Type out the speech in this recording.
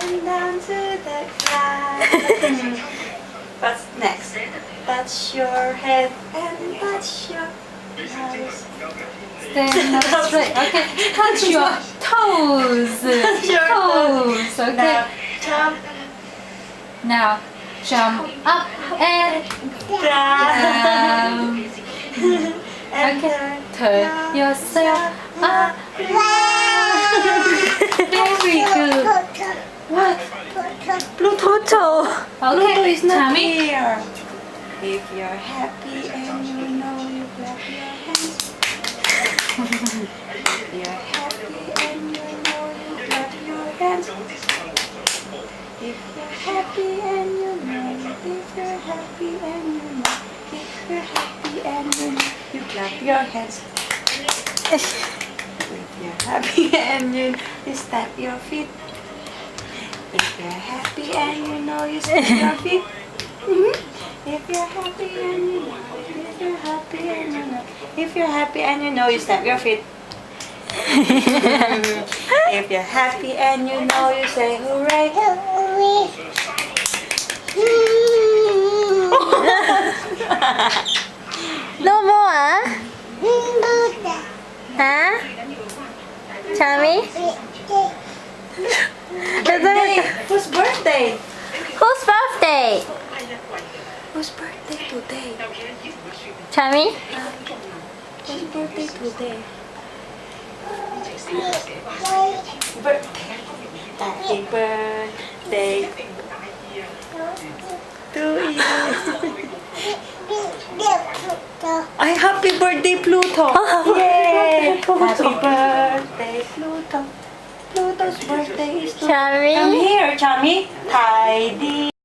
and down to the ground. What's next? Touch your head and touch your nose. Stand up straight. Okay. Touch your toes. your Toes. Okay. Now jump Now jump up and down. down. And Okay. Turn yourself around. Very good. What? Pluto. Pluto Okay. is not Tommy. here. If you're happy and you know you clap your hands. If you're happy and you know you clap your hands. If you're happy and you know, if you're happy and you know, if you're happy and you know, you clap your hands. If you're happy and you know, you stamp your feet. If you're happy and you know, you stamp your feet. If you're happy and you know, if you're happy and you know, if you're happy and you know, you stamp your feet. If you're happy and you know, you say hooray. No more, huh? Tommy? Birthday. Whose birthday? Whose birthday? Whose birthday today? Tommy? Whose birthday today? Happy birthday to you. Ay, happy birthday, Pluto! Yay! Happy birthday, Pluto. Pluto's birthday is today. Tommy? Come here, Chummy. Tidy.